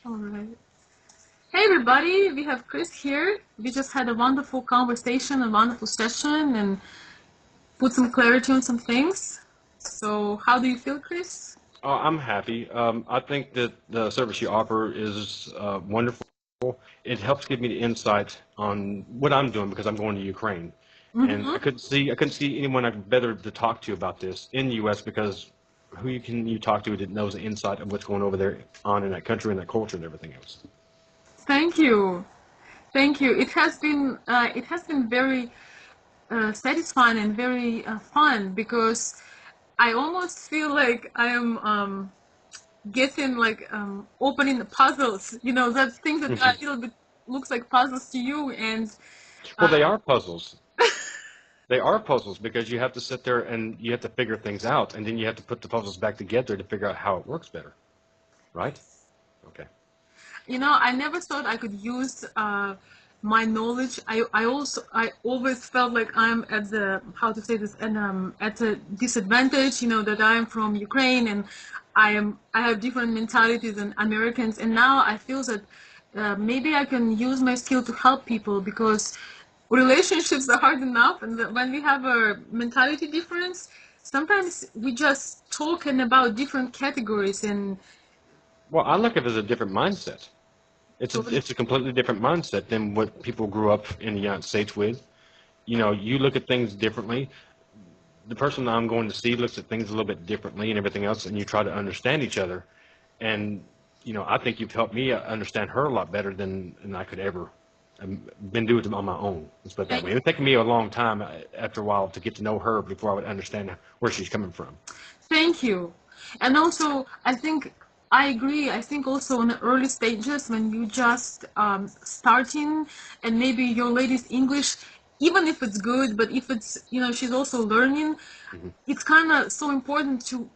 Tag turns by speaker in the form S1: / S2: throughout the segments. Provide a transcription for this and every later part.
S1: All right. Hey everybody, we have Chris here. We just had a wonderful conversation, a wonderful session, and put some clarity on some things. So, how do you feel, Chris?
S2: I'm happy. I think that the service you offer is wonderful. It helps give me the insight on what I'm doing because I'm going to Ukraine, and
S1: Mm-hmm.
S2: I couldn't see anyone better to talk to about this in the U.S. because who you talk to that knows the insight of what's going over there on in that country and that culture and everything else.
S1: Thank you, thank you. It has been very satisfying and very fun because I almost feel like I am getting like opening the puzzles. You know, that things that are a little bit looks like puzzles to you, and
S2: Well,
S1: uh,
S2: they are puzzles. They are puzzles because you have to sit there and you have to figure things out, and then you have to put the puzzles back together to figure out how it works better, right? Okay.
S1: you know, I never thought I could use my knowledge. I always felt like I'm at the, how to say this, and at a disadvantage. You know, that I am from Ukraine and I have different mentality than Americans, and now I feel that maybe I can use my skill to help people because relationships are hard enough, and when we have a mentality difference, sometimes we just talking about different categories and
S2: Well, I look at it as a different mindset. It's a completely different mindset than what people grew up in the United States with. You know, you look at things differently. The person I'm going to see looks at things a little bit differently and everything else, and you try to understand each other. And I think you've helped me understand her a lot better than I could ever been doing it on my own. Let's put it that way. It would take me a long time after a while to get to know her before I would understand where she's coming from.
S1: thank you. And also, I think I agree. I think also in the early stages when you just starting and maybe your lady's English, even if it's good, but if it's, you know, she's also learning,
S2: Hmm.
S1: it's kind of so important to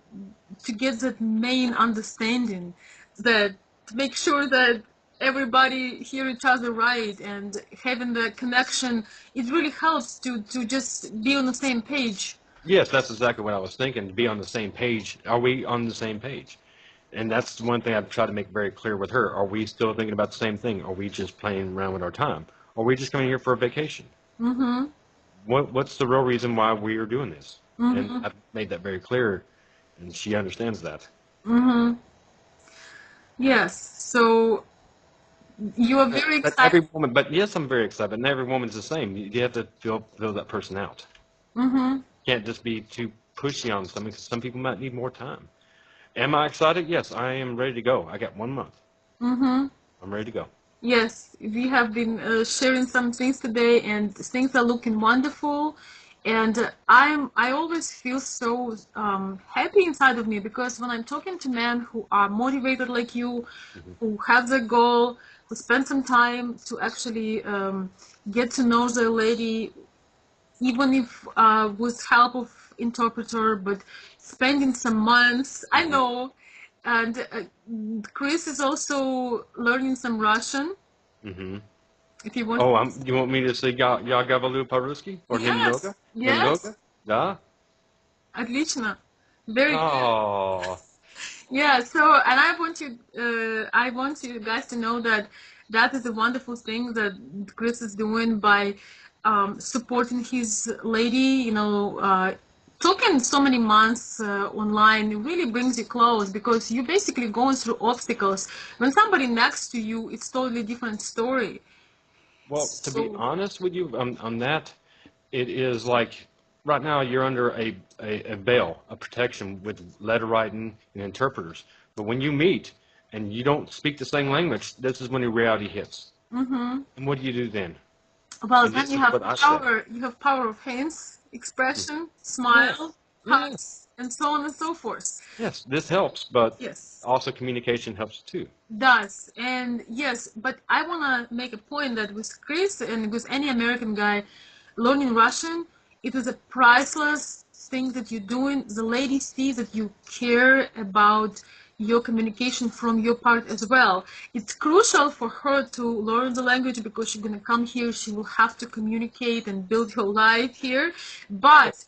S1: get that main understanding, that to make sure that everybody hear each other right and having the connection, it really helps to just be on the same page.
S2: Yes, that's exactly what I was thinking, to be on the same page. Are we on the same page? And that's one thing I've tried to make very clear with her. Are we still thinking about the same thing? Are we just playing around with our time? Are we just coming here for a vacation?
S1: Mm-hmm.
S2: What's the real reason why we are doing this? And
S1: Mm-hmm.
S2: I've made that very clear, and she understands that.
S1: Mm-hmm. Yes. So you are very
S2: But
S1: excited.
S2: every woman, but yes, I'm very excited. And every woman's the same. You have to feel that person out.
S1: Mm-hmm.
S2: Can't just be too pushy on something because some people might need more time. Am I excited? Yes, I am ready to go. I got 1 month.
S1: Mm-hmm.
S2: I'm ready to go.
S1: Yes, we have been sharing some things today, and things are looking wonderful. And I always feel so happy inside of me because when I'm talking to men who are motivated like you,
S2: Hmm.
S1: who have the goal, who spend some time to actually get to know the lady, even if with help of interpreter, but spending some months, I
S2: Hmm.
S1: know. And Chris is also learning some Russian.
S2: Hmm.
S1: If you want,
S2: Oh, you want me to say "Я говорю по-русски" or
S1: yes,
S2: "немного"?
S1: yes,
S2: Немного? Да?
S1: отлично, very good.
S2: Oh.
S1: Yeah. So, and I want you guys to know that that is a wonderful thing that Chris is doing by supporting his lady. You know, talking so many months online, it really brings you close because you're basically going through obstacles. When somebody next to you, it's totally different story.
S2: Well, to be
S1: So
S2: honest with you on that, it is like right now you're under a veil, a protection with letter writing and interpreters. But when you meet and you don't speak the same language, this is when the reality hits.
S1: mm-hmm.
S2: And what do you do then?
S1: Well,
S2: And
S1: then
S2: this
S1: you
S2: is
S1: have
S2: what I say.
S1: power. You have power of hands, expression, smile,
S2: Yes, yes,
S1: hugs, and so on and so forth.
S2: yes, this helps, but
S1: Yes,
S2: also communication helps too.
S1: does. And yes, but I want to make a point that with Chris and with any American guy learning Russian, it is a priceless thing that you're doing. The lady sees that you care about your communication from your part as well. It's crucial for her to learn the language because she's going to come here, she will have to communicate and build her life here. But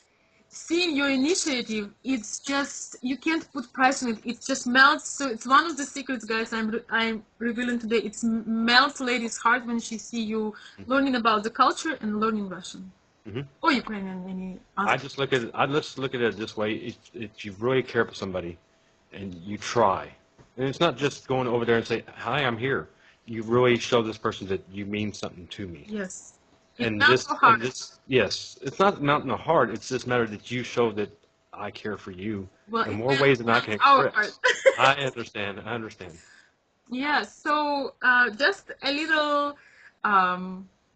S1: seeing your initiative, it's just, you can't put price on it. It just melts. So it's one of the secrets, guys. I'm revealing today. It's melts ladies' heart when she see you learning about the culture and learning Russian or Ukrainian, any other.
S2: I just look at it this way: if you really care for somebody, and you try, and it's not just going over there and say, "Hi, I'm here." You really show this person that you mean something to me.
S1: Yes, it
S2: And
S1: melts your heart.
S2: yes, it's not mountain of heart. It's just matter that you show that I care for you
S1: Well,
S2: in
S1: it
S2: more ways than I
S1: melts
S2: can
S1: our heart.
S2: express. I understand. I understand.
S1: Yeah, so just a little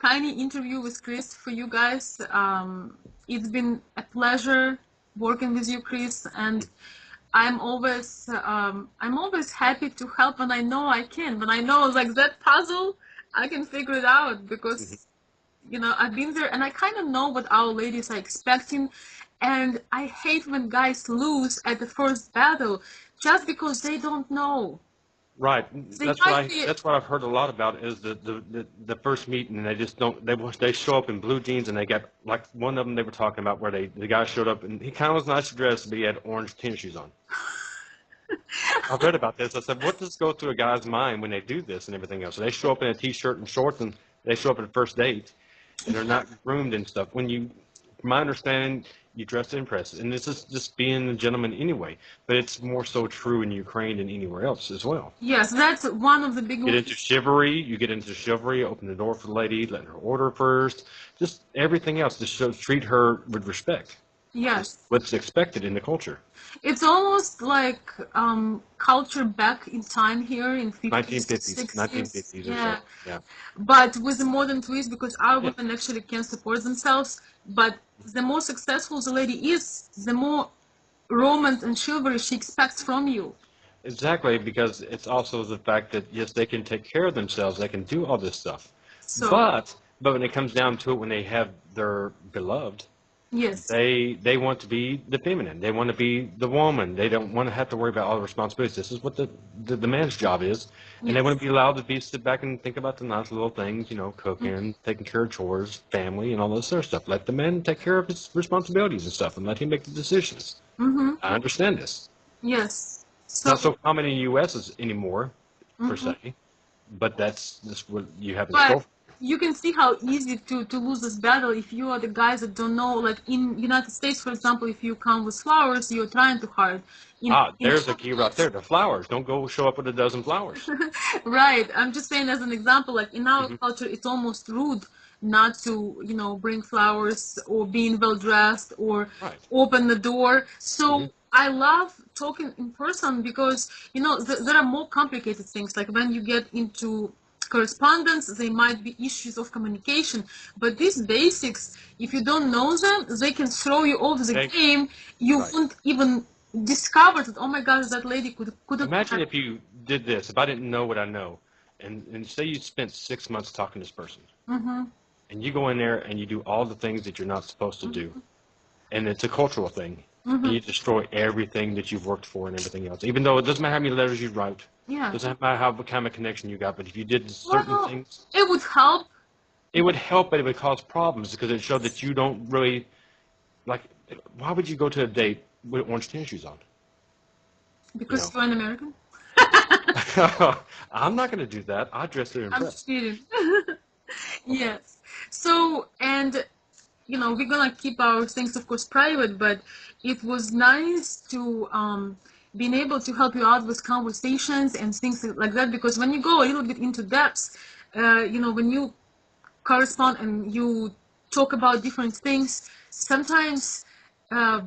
S1: tiny interview with Chris for you guys. It's been a pleasure working with you, Chris, and I'm always happy to help when I know I can. When I know like that puzzle, I can figure it out because I've been there and I kind of know what our ladies are expecting. And I hate when guys lose at the first battle just because they don't know.
S2: Right.
S1: They might be.
S2: That's what I've heard a lot about is the first meeting and they just don't they show up in blue jeans and they got like one of them they were talking about where the guy showed up and he kind of was nice dressed but he had orange tennis shoes on. I've read about this. I said, what does go through a guy's mind when they do this and everything else? So they show up in a t-shirt and shorts and they show up at a first date and they're not groomed and stuff. From my understanding, you dress to impress, and this is just being a gentleman anyway. But it's more so true in Ukraine than anywhere else as well.
S1: Yes, that's one of the big
S2: Get
S1: ones.
S2: into chivalry. You get into chivalry. Open the door for the lady. Let her order first. Just everything else. Treat her with respect.
S1: Yes.
S2: What's expected in the culture.
S1: It's almost like culture back in time here in 50s,
S2: 1950s,
S1: 60s.
S2: 1950s or so.
S1: Yeah.
S2: Yeah.
S1: But with the modern twist, because our
S2: Yeah.
S1: women actually can support themselves. But the more successful the lady is, the more romance and chivalry she expects from you.
S2: Exactly, because it's also the fact that yes, they can take care of themselves, they can do all this stuff,
S1: So,
S2: but when it comes down to it, when they have their beloved,
S1: yes.
S2: they want to be the feminine, they want to be the woman, they don't want to have to worry about all the responsibilities. This is what the man's job is, and they
S1: Yes.
S2: want to be allowed to be sit back and think about the nice little things, cooking, taking care of chores, family, and all this other stuff. Let the man take care of his responsibilities and stuff, and let him make the decisions.
S1: Mm-hmm.
S2: I understand this.
S1: Yes.
S2: It's
S1: So,
S2: not so common in the U.S. anymore, per
S1: mhm.
S2: se, but that's just what you have in
S1: But
S2: store.
S1: you can see how easy to lose this battle if you are the guys that don't know. Like in United States, for example, if you come with flowers, you're trying too hard. In
S2: There's a key right there. The flowers. Don't go show up with a dozen flowers.
S1: right. I'm just saying as an example. Like in our
S2: Hmm.
S1: culture, it's almost rude not to bring flowers or being well dressed or
S2: Right.
S1: open the door.
S2: Hmm.
S1: So I love talking in person because there are more complicated things. Like when you get into correspondence, there might be issues of communication, but these basics, if you don't know them, they can throw you off the
S2: Okay.
S1: game. You
S2: Right.
S1: won't even discover that, oh my gosh, that lady couldn't
S2: Imagine
S1: have.
S2: if you did this. If I didn't know what I know, and say you spent 6 months talking to this person,
S1: Mm-hmm.
S2: and you go in there and you do all the things that you're not supposed to do, and it's a cultural thing, and
S1: Mm-hmm.
S2: you destroy everything that you've worked for and everything else. Even though it doesn't matter how many letters you write,
S1: Yeah.
S2: doesn't matter how what kind of connection you got, but if you did certain
S1: Well,
S2: things,
S1: it would help.
S2: it would help, but it would cause problems because it showed that you don't really like. Why would you go to a date with orange tennis shoes on? You
S1: Because
S2: know,
S1: you're an American.
S2: I'm not going to do that. I dress to
S1: I'm
S2: impress.
S1: just kidding.
S2: Okay.
S1: Yes. So, and we're gonna keep our things, of course, private, but it was nice to being able to help you out with conversations and things like that. Because when you go a little bit into depths, when you correspond and you talk about different things, sometimes uh,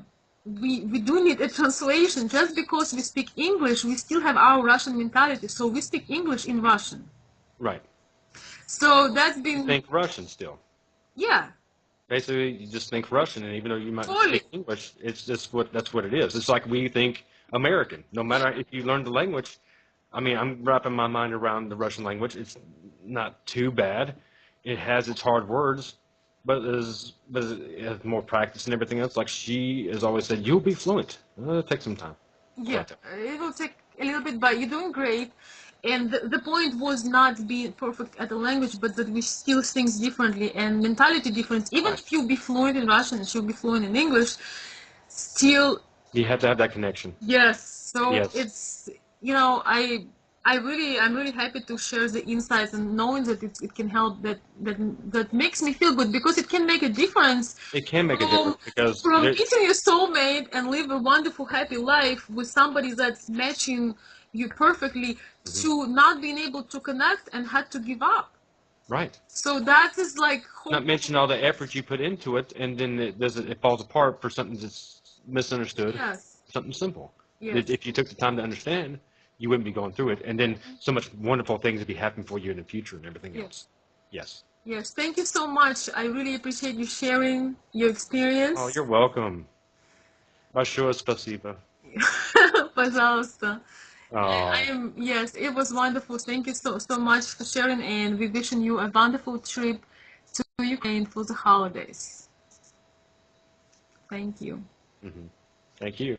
S1: we do need a translation. Just because we speak English, we still have our Russian mentality. So we speak English in Russian.
S2: Right.
S1: So that's
S2: You
S1: been,
S2: think Russian still.
S1: yeah,
S2: Basically, you just think Russian, and even though you might
S1: totally.
S2: speak English, it's just that's what it is. It's like we think American. No matter if you learn the language, I mean, I'm wrapping my mind around the Russian language. It's not too bad. It has its hard words, but it has more practice and everything else. Like she has always said, you'll be fluent. It'll take some time. I
S1: Yeah,
S2: like that.
S1: it will take a little bit, but you're doing great. And the point was not being perfect at the language, but that we still think differently and mentality difference. Even
S2: Right.
S1: if you be fluent in Russian and she'll be fluent in English, still,
S2: You have to have that connection.
S1: yes. So
S2: Yes,
S1: it's, I'm really happy to share the insights and knowing that it can help. That makes me feel good because it can make a difference
S2: it can make a
S1: from
S2: difference because
S1: from
S2: there,
S1: meeting your soulmate and live a wonderful, happy life with somebody that's matching you perfectly
S2: Mhm.
S1: to not being able to connect and had to give up.
S2: Right.
S1: So that is like
S2: Not
S1: hope.
S2: mention all the effort you put into it, and then it falls apart for something that's misunderstood,
S1: Yes,
S2: something simple. That
S1: yes.
S2: if you took the time to understand, you wouldn't be going through it, and then so much wonderful things would be happening for you in the future and everything
S1: Yes.
S2: else. Yes.
S1: Yes. Thank you so much. I really appreciate you sharing your
S2: Oh,
S1: experience.
S2: you're welcome. Большое спасибо.
S1: Пожалуйста. I
S2: Oh,
S1: am, yes, it was wonderful. Thank you so much for sharing, and we wishing you a wonderful trip to Ukraine for the holidays. Thank you.
S2: hmm. Thank you.